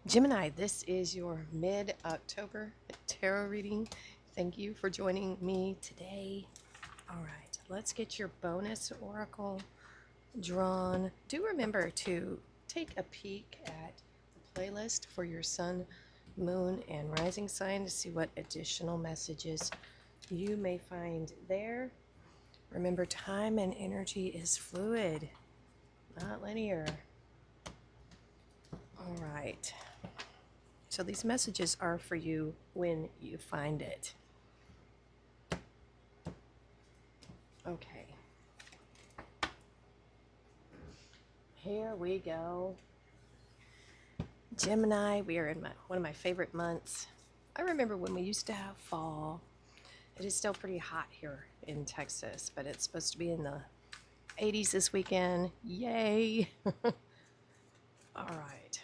Gemini, this is your mid-October tarot reading. Thank you for joining me today. All right, let's get your bonus oracle drawn. Do remember to take a peek at the playlist for your sun, moon, and rising sign to see what additional messages you may find there. Remember, time and energy is fluid, not linear. All right. So these messages are for you when you find it. Okay. Here we go. Gemini, we are in one of my favorite months. I remember when we used to have fall. It is still pretty hot here in Texas, but it's supposed to be in the 80s this weekend. Yay! All right.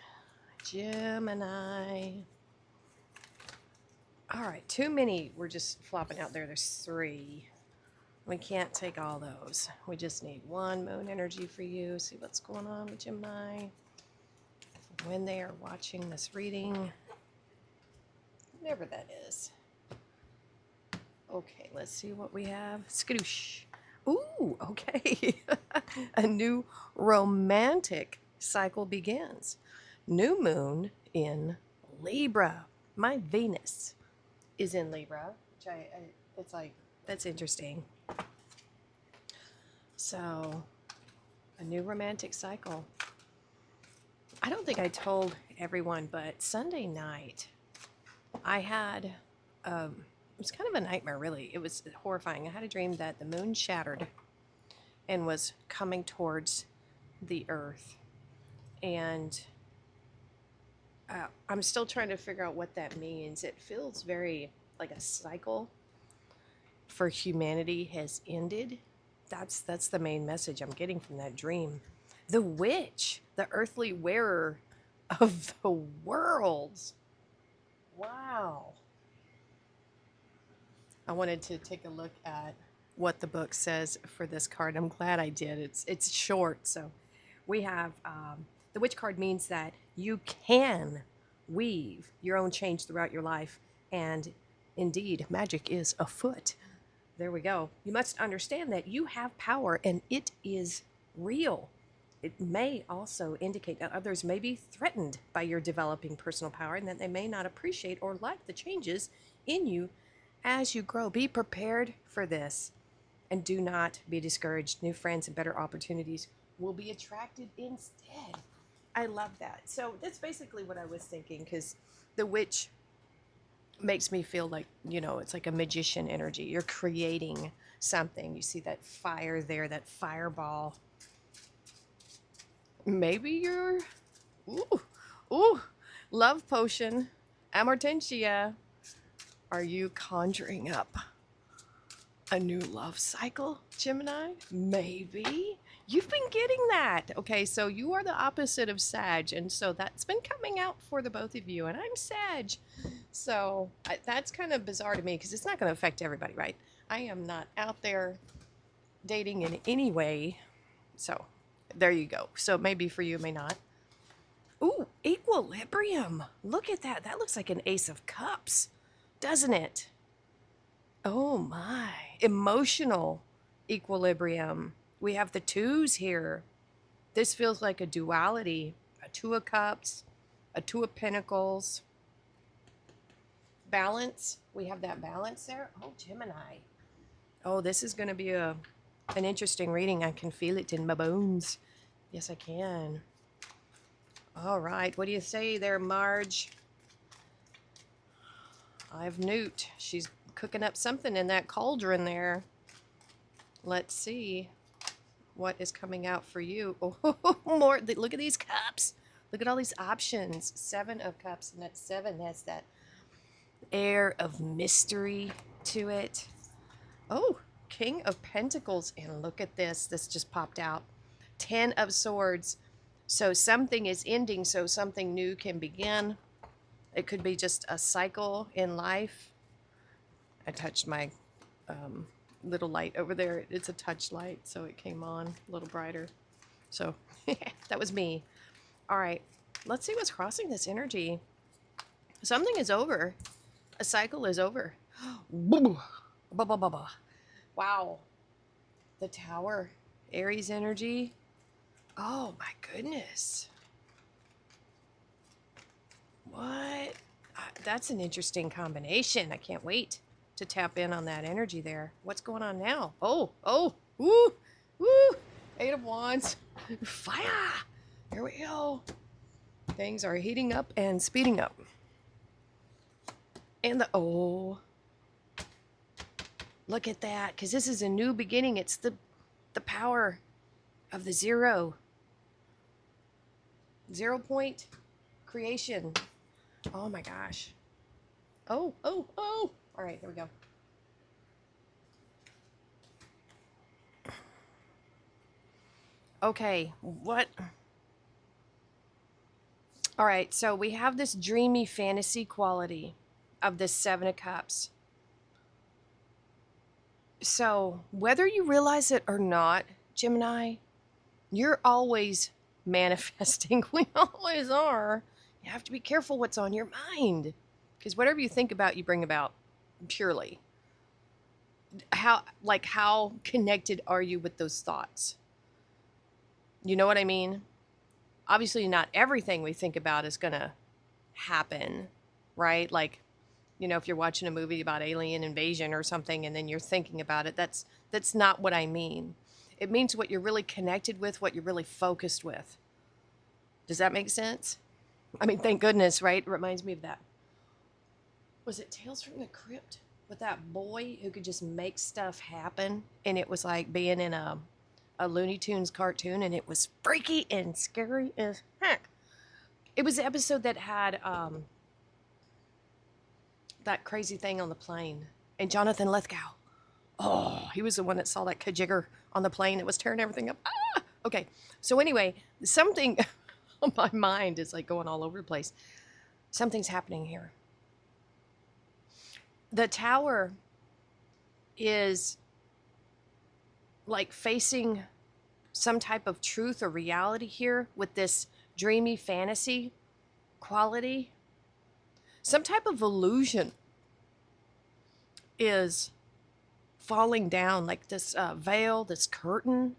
Gemini. All right, too many were just flopping out there. There's 3. We can't take all those. We just need one moon energy for you. See what's going on with Gemini when they are watching this reading. Whatever that is. Okay, let's see what we have. Skadoosh. Ooh, okay. A new romantic cycle begins. New moon in Libra. My Venus is in Libra, which it's like, that's interesting. So, a new romantic cycle. I don't think I told everyone, but Sunday night, I had, it was kind of a nightmare, really. It was horrifying. I had a dream that the moon shattered and was coming towards the earth. And I'm still trying to figure out what that means. It feels very like a cycle for humanity has ended. That's the main message I'm getting from that dream. The witch, the earthly wearer of the worlds. Wow. I wanted to take a look at what the book says for this card. I'm glad I did. It's short. So we have the witch card means that you can weave your own change throughout your life, and indeed, magic is afoot. There we go. You must understand that you have power and it is real. It may also indicate that others may be threatened by your developing personal power and that they may not appreciate or like the changes in you as you grow. Be prepared for this and do not be discouraged. New friends and better opportunities will be attracted instead. I love that. So that's basically what I was thinking, because the witch makes me feel like, it's like a magician energy. You're creating something. You see that fire there, that fireball. Maybe you're, ooh, love potion, amortentia. Are you conjuring up a new love cycle, Gemini? Maybe. You've been getting that. Okay, so you are the opposite of Sag, and so that's been coming out for the both of you, and I'm Sag. So that's kind of bizarre to me because it's not going to affect everybody, right? I am not out there dating in any way. So there you go. So maybe for you, may not. Ooh, equilibrium. Look at that. That looks like an Ace of Cups, doesn't it? Oh my. Emotional equilibrium. We have the 2s here. This feels like a duality. A 2 of Cups, a 2 of Pentacles. Balance. We have that balance there. Oh, Gemini. Oh, this is going to be an interesting reading. I can feel it in my bones. Yes, I can. All right. What do you say there, Marge? I have Newt. She's cooking up something in that cauldron there. Let's see what is coming out for you. Oh, more. Look at these cups. Look at all these options. 7 of Cups, and that 7 has that air of mystery to it. Oh, King of Pentacles, and look at this. This just popped out. 10 of Swords. So something is ending, so something new can begin. It could be just a cycle in life. I touched my little light over there. It's a touch light, so it came on a little brighter. So that was me. All right. Let's see what's crossing this energy. Something is over. A cycle is over. Wow. The Tower. Aries energy. Oh my goodness. What? That's an interesting combination. I can't wait to tap in on that energy there. What's going on now? Oh, woo, woo. 8 of Wands. Fire. Here we go. Things are heating up and speeding up. And look at that, because this is a new beginning. It's the power of the 0 point creation. Oh my gosh. Oh. All right, here we go. Okay, what? All right, so we have this dreamy fantasy quality of this 7 of Cups. So whether you realize it or not, Gemini, you're always manifesting. We always are. You have to be careful what's on your mind, because whatever you think about, you bring about, purely. How connected are you with those thoughts? You know what I mean? Obviously, not everything we think about is going to happen, right? Like, you know, if you're watching a movie about alien invasion or something and then you're thinking about it, that's not what I mean. It means what you're really connected with, what you're really focused with. Does that make sense? I mean, thank goodness, right? It reminds me of that. Was it Tales from the Crypt? With that boy who could just make stuff happen, and it was like being in a Looney Tunes cartoon, and it was freaky and scary as heck. It was the episode that had that crazy thing on the plane, and Jonathan Lithgow. Oh, he was the one that saw that kajigger on the plane that was tearing everything up. Ah! Okay, so anyway, something on my mind is like going all over the place. Something's happening here. The Tower is like facing some type of truth or reality here with this dreamy fantasy quality. Some type of illusion is falling down, like this veil, this curtain,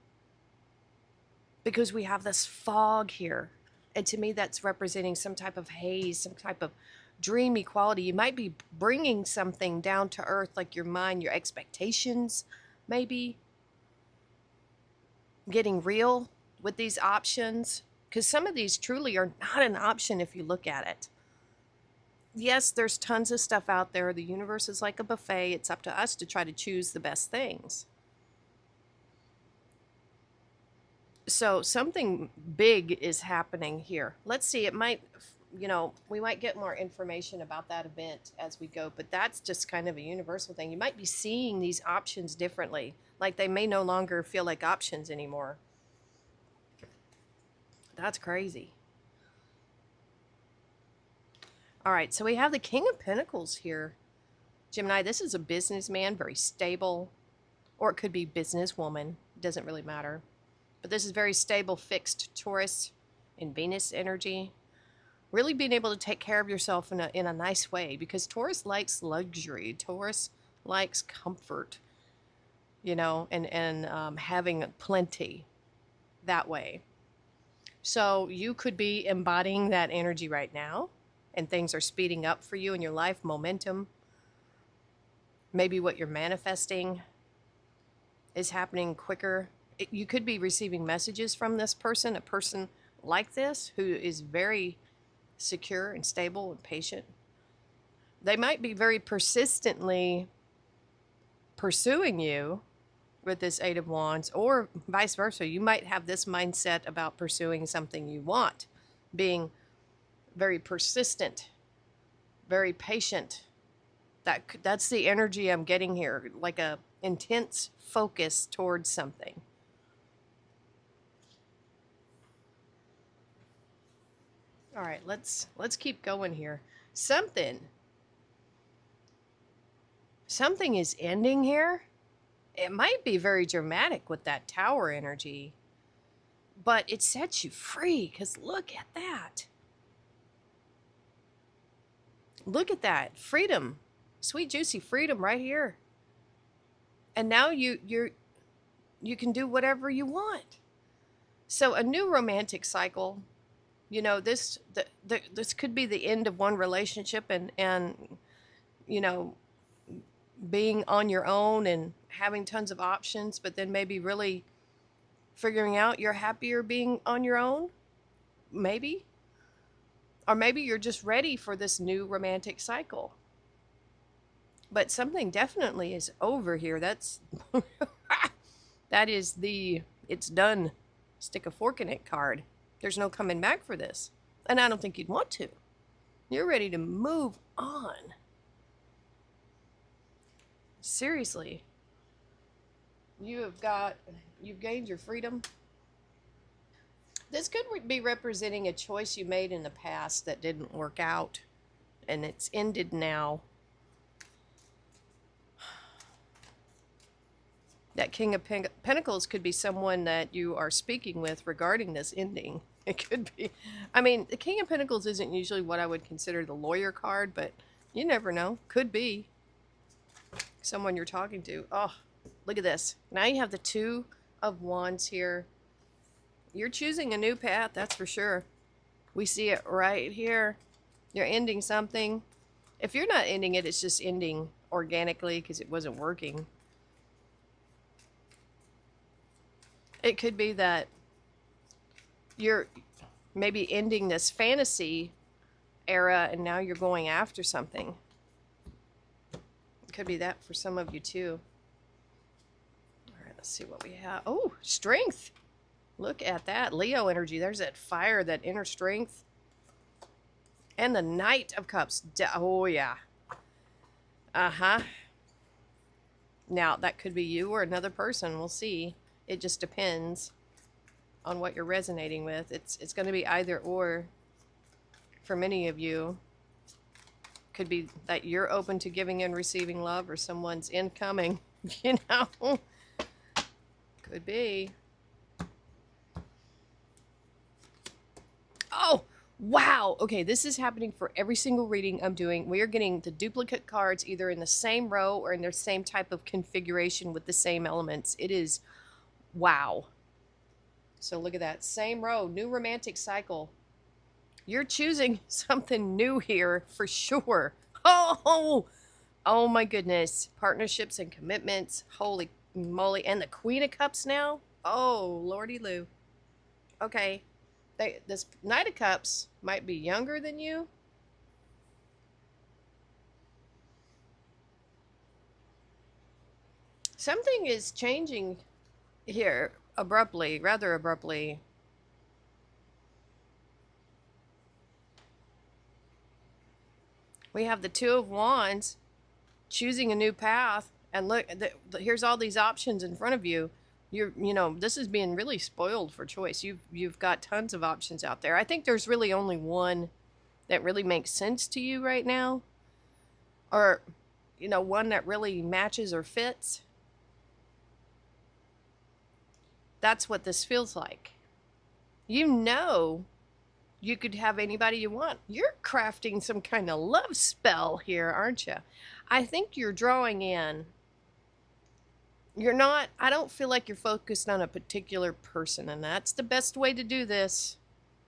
because we have this fog here. And to me, that's representing some type of haze, some type of dreamy quality. You might be bringing something down to earth, like your mind, your expectations, maybe getting real with these options, because some of these truly are not an option if you look at it. Yes, there's tons of stuff out there. The universe is like a buffet. It's up to us to try to choose the best things. So something big is happening here. Let's see, it might, you know, we might get more information about that event as we go, but that's just kind of a universal thing. You might be seeing these options differently, like they may no longer feel like options anymore. That's crazy. All right, so we have the King of Pentacles here. Gemini, this is a businessman, very stable, or it could be businesswoman. It doesn't really matter. But this is very stable, fixed Taurus and Venus energy. Really being able to take care of yourself in a nice way, because Taurus likes luxury. Taurus likes comfort, you know, and having plenty that way. So you could be embodying that energy right now, and things are speeding up for you in your life, momentum. Maybe what you're manifesting is happening quicker. You could be receiving messages from this person, a person like this who is very secure and stable and patient. They might be very persistently pursuing you with this 8 of Wands, or vice versa. You might have this mindset about pursuing something you want, being very persistent, very patient. That's the energy I'm getting here, like a intense focus towards something. All right, let's keep going here. Something is ending here. It might be very dramatic with that Tower energy, but it sets you free, because look at that. Look at that. Freedom. Sweet, juicy freedom right here. And now you can do whatever you want. So a new romantic cycle, this could be the end of one relationship and you know, being on your own and having tons of options, but then maybe really figuring out you're happier being on your own, maybe. Or maybe you're just ready for this new romantic cycle. But something definitely is over here. That is the it's done, stick a fork in it card. There's no coming back for this. And I don't think you'd want to. You're ready to move on. Seriously. You've gained your freedom. This could be representing a choice you made in the past that didn't work out, and it's ended now. That King of Pentacles could be someone that you are speaking with regarding this ending. It could be. I mean, the King of Pentacles isn't usually what I would consider the lawyer card, but you never know. Could be someone you're talking to. Oh, look at this. Now you have the Two of Wands here. You're choosing a new path, that's for sure. We see it right here. You're ending something. If you're not ending it, it's just ending organically because it wasn't working. It could be that you're maybe ending this fantasy era and now you're going after something. It could be that for some of you too. All right, let's see what we have. Oh, strength. Look at that. Leo energy. There's that fire, that inner strength. And the Knight of Cups. Oh, yeah. Uh-huh. Now, that could be you or another person. We'll see. It just depends on what you're resonating with. It's going to be either or for many of you. Could be that you're open to giving and receiving love, or someone's incoming, you know. Could be. Oh, wow. Okay, this is happening for every single reading I'm doing. We are getting the duplicate cards either in the same row or in their same type of configuration with the same elements. It is wow. So look at that. Same row. New romantic cycle. You're choosing something new here for sure. Oh my goodness. Partnerships and commitments. Holy moly. And the Queen of Cups now. Oh, lordy loo. Okay. This Knight of Cups might be younger than you. Something is changing here abruptly, rather abruptly. We have the Two of Wands choosing a new path. And look, here's all these options in front of you. This is being really spoiled for choice. You've got tons of options out there. I think there's really only one that really makes sense to you right now. Or, one that really matches or fits. That's what this feels like. You could have anybody you want. You're crafting some kind of love spell here, aren't you? I think you're drawing in. I don't feel like you're focused on a particular person, and that's the best way to do this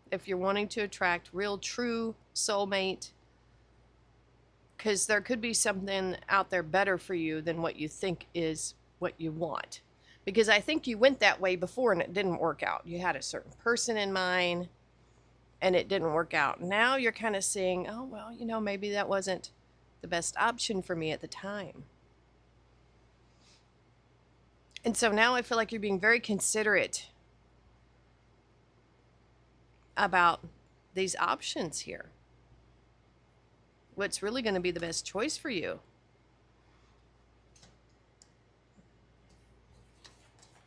if you're wanting to attract real, true soulmate, because there could be something out there better for you than what you think is what you want. Because I think you went that way before and it didn't work out. You had a certain person in mind and it didn't work out. Now you're kind of seeing, oh, well, maybe that wasn't the best option for me at the time. And so now I feel like you're being very considerate about these options here. What's really going to be the best choice for you?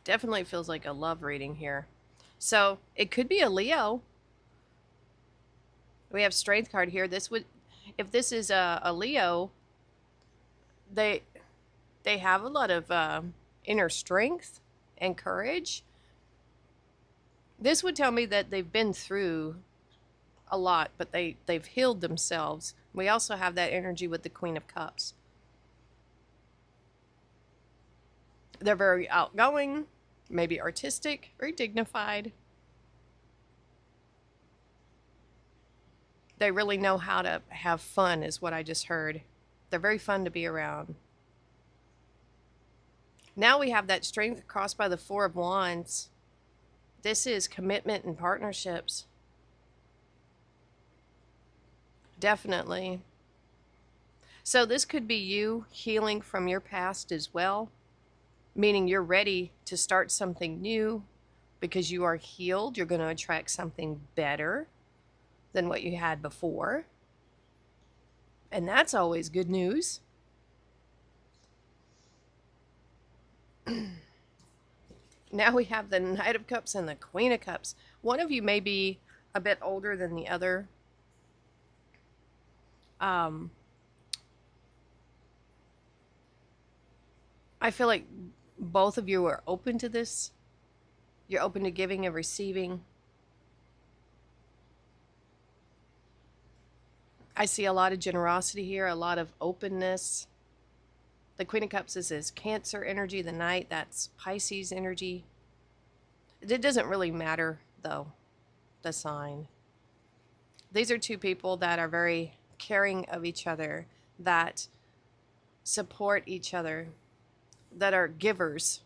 Definitely feels like a love reading here. So it could be a Leo. We have Strength card here. If this is a Leo, they have a lot of inner strength and courage. This would tell me that they've been through a lot, but they've healed themselves We also have that energy with the Queen of Cups. They're very outgoing, maybe artistic, very dignified. They really know how to have fun, is what I just heard. They're very fun to be around. Now we have that strength crossed by the Four of Wands. This is commitment and partnerships. Definitely. So this could be you healing from your past as well, meaning you're ready to start something new because you are healed. You're going to attract something better than what you had before. And that's always good news. Now we have the Knight of Cups and the Queen of Cups. One of you may be a bit older than the other. I feel like both of you are open to this. You're open to giving and receiving. I see a lot of generosity here, a lot of openness. The Queen of Cups is Cancer energy. The Knight, that's Pisces energy. It doesn't really matter, though, the sign. These are two people that are very caring of each other, that support each other, that are givers.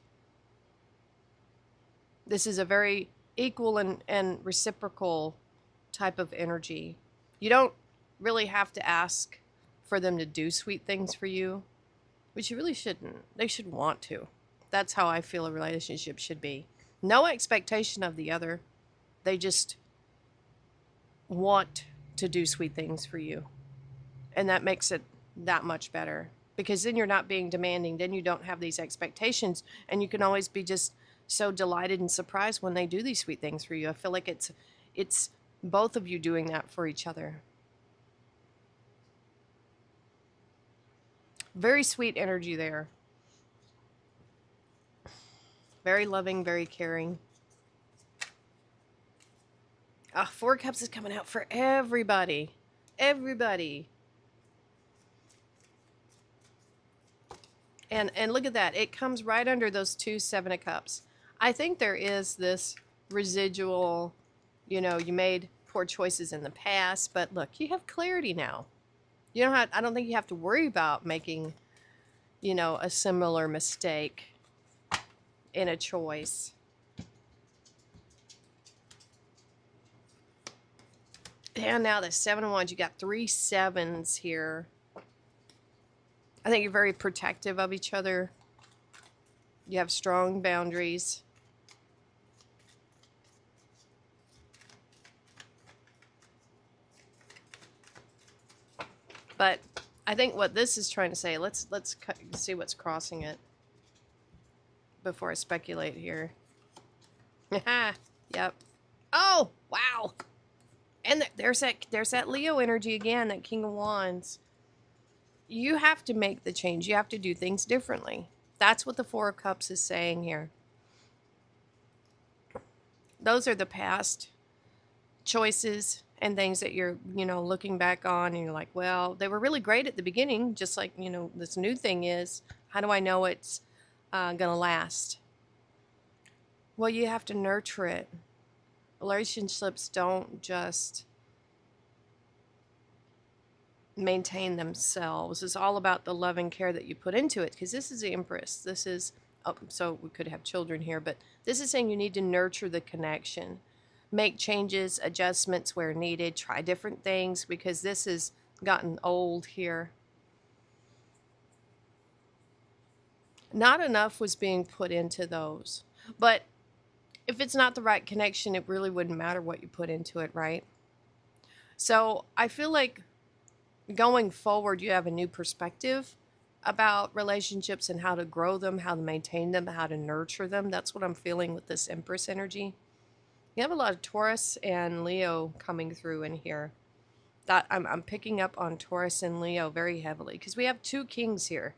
This is a very equal and reciprocal type of energy. You don't really have to ask for them to do sweet things for you, which you really shouldn't. They should want to. That's how I feel a relationship should be. No expectation of the other. They just want to do sweet things for you. And that makes it that much better. Because then you're not being demanding. Then you don't have these expectations. And you can always be just so delighted and surprised when they do these sweet things for you. I feel like it's both of you doing that for each other. Very sweet energy there. Very loving, very caring. Four of Cups is coming out for everybody. Everybody. And look at that. It comes right under those two Seven of Cups. I think there is this residual, you made poor choices in the past, but look, you have clarity now. I don't think you have to worry about making, a similar mistake in a choice. And now the Seven of Wands, you got 3 sevens here. I think you're very protective of each other. You have strong boundaries. But I think what this is trying to say, let's see what's crossing it before I speculate here. Yep. Oh, wow. And there's that Leo energy again, that King of Wands. You have to make the change. You have to do things differently. That's what the Four of Cups is saying here. Those are the past choices and things that you're, looking back on, and you're like, well, they were really great at the beginning, just like, this new thing is. How do I know it's going to last? Well, you have to nurture it. Relationships don't just maintain themselves. It's all about the love and care that you put into it, because this is the Empress. This is, so we could have children here, but this is saying you need to nurture the connection. Make changes, adjustments where needed, try different things, because this has gotten old here. Not enough was being put into those. But if it's not the right connection, it really wouldn't matter what you put into it, right? So I feel like going forward, you have a new perspective about relationships and how to grow them, how to maintain them, how to nurture them. That's what I'm feeling with this Empress energy. You have a lot of Taurus and Leo coming through in here. That I'm picking up on Taurus and Leo very heavily, because we have 2 kings here.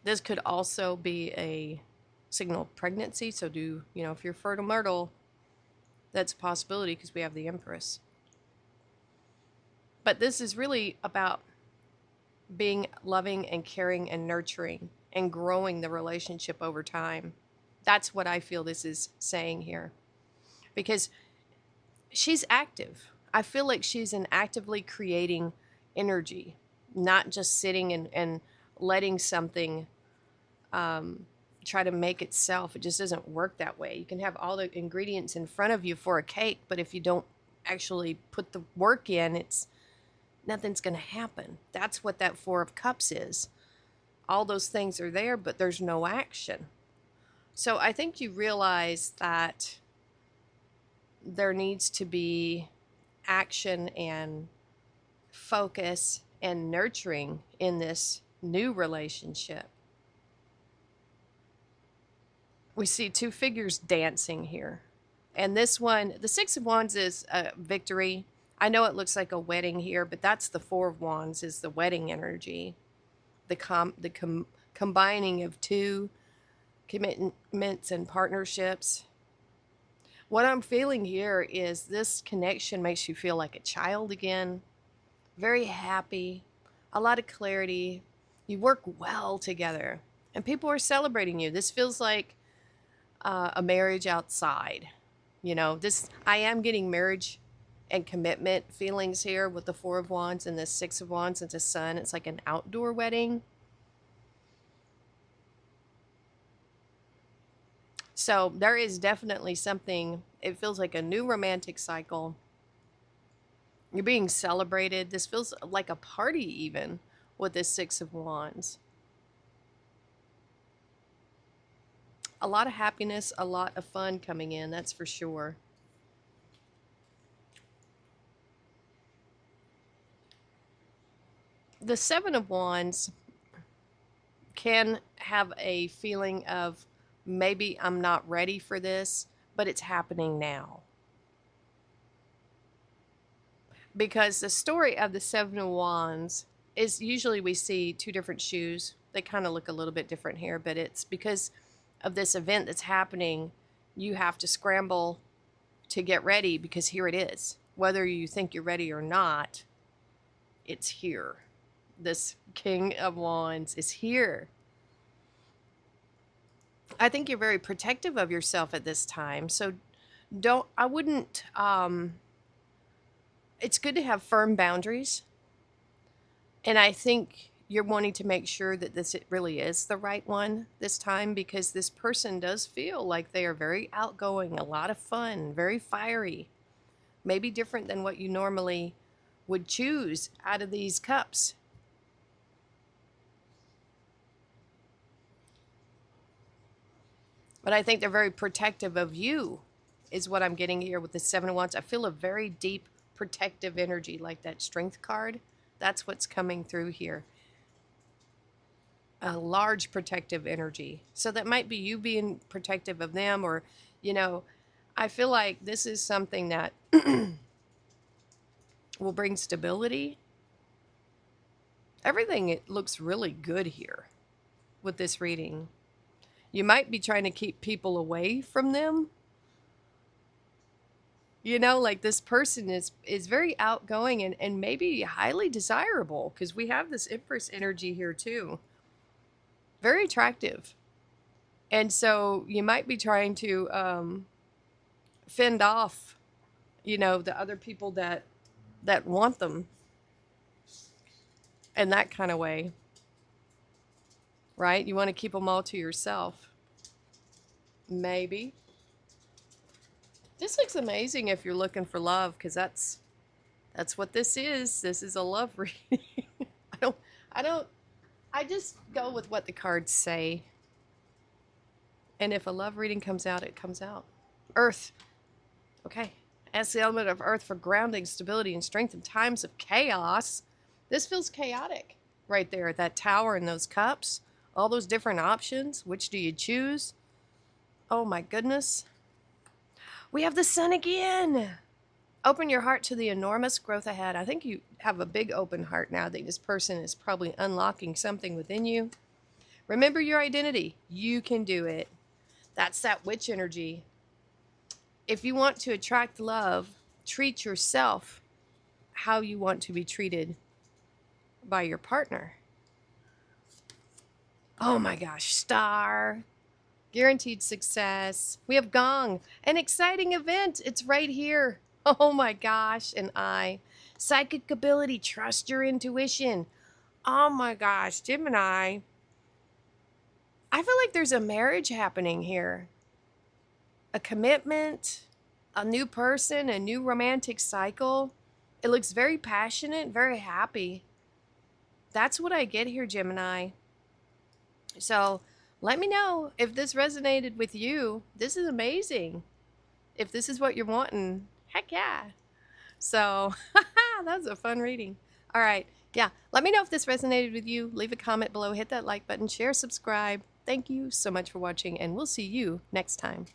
This could also be a signal of pregnancy. So if you're fertile Myrtle, that's a possibility, because we have the Empress. But this is really about being loving and caring and nurturing and growing the relationship over time. That's what I feel this is saying here. Because she's active. I feel like she's an actively creating energy, not just sitting and letting something try to make itself. It just doesn't work that way. You can have all the ingredients in front of you for a cake, but if you don't actually put the work in, nothing's going to happen. That's what that Four of Cups is. All those things are there, but there's no action. So I think you realize that there needs to be action and focus and nurturing in this new relationship. We see two figures dancing here. And this one, the Six of Wands, is a victory. I know it looks like a wedding here, but that's the Four of Wands, is the wedding energy. The combining of two commitments and partnerships. What I'm feeling here is this connection makes you feel like a child again. Very happy, a lot of clarity. You work well together, and people are celebrating you. This feels like a marriage outside. You know, I am getting marriage and commitment feelings here with the Four of Wands and the Six of Wands and the Sun. It's like an outdoor wedding. So there is definitely something, it feels like a new romantic cycle. You're being celebrated. This feels like a party even with this Six of Wands. A lot of happiness, a lot of fun coming in, that's for sure. The Seven of Wands can have a feeling of maybe I'm not ready for this, but it's happening now. Because the story of the Seven of Wands is usually we see two different shoes. They kind of look a little bit different here, but it's because of this event that's happening, you have to scramble to get ready because here it is. Whether you think you're ready or not, it's here. This King of Wands is here. I think you're very protective of yourself at this time. So it's good to have firm boundaries. And I think you're wanting to make sure that this really is the right one this time, because this person does feel like they are very outgoing, a lot of fun, very fiery, maybe different than what you normally would choose out of these cups. But I think they're very protective of you, is what I'm getting here with the Seven of Wands. I feel a very deep protective energy, like that Strength card. That's what's coming through here. A large protective energy. So that might be you being protective of them, or, you know, I feel like this is something that will bring stability. Everything, it looks really good here with this reading. You might be trying to keep people away from them. You know, like this person is very outgoing and maybe highly desirable, because we have this Empress energy here too. Very attractive. And so you might be trying to fend off, you know, the other people that want them in that kind of way. Right? You want to keep them all to yourself. Maybe. This looks amazing if you're looking for love, because that's what this is. This is a love reading. I just go with what the cards say. And if a love reading comes out, it comes out. Earth. Okay. Ask the element of earth for grounding, stability, and strength in times of chaos. This feels chaotic right there. That tower and those cups. All those different options. Which do you choose? Oh my goodness. We have the Sun again. Open your heart to the enormous growth ahead. I think you have a big open heart now. I think this person is probably unlocking something within you. Remember your identity. You can do it. That's that witch energy. If you want to attract love, treat yourself how you want to be treated by your partner. Oh my gosh, star. Guaranteed success. We have gong. An exciting event. It's right here. Oh my gosh. And I. Psychic ability. Trust your intuition. Oh my gosh, Gemini. I feel like there's a marriage happening here. A commitment, a new person, a new romantic cycle. It looks very passionate, very happy. That's what I get here, Gemini. So let me know if this resonated with you. This is amazing. If this is what you're wanting, heck yeah. So that was a fun reading. All right. Yeah. Let me know if this resonated with you. Leave a comment below. Hit that like button. Share, subscribe. Thank you so much for watching, and we'll see you next time.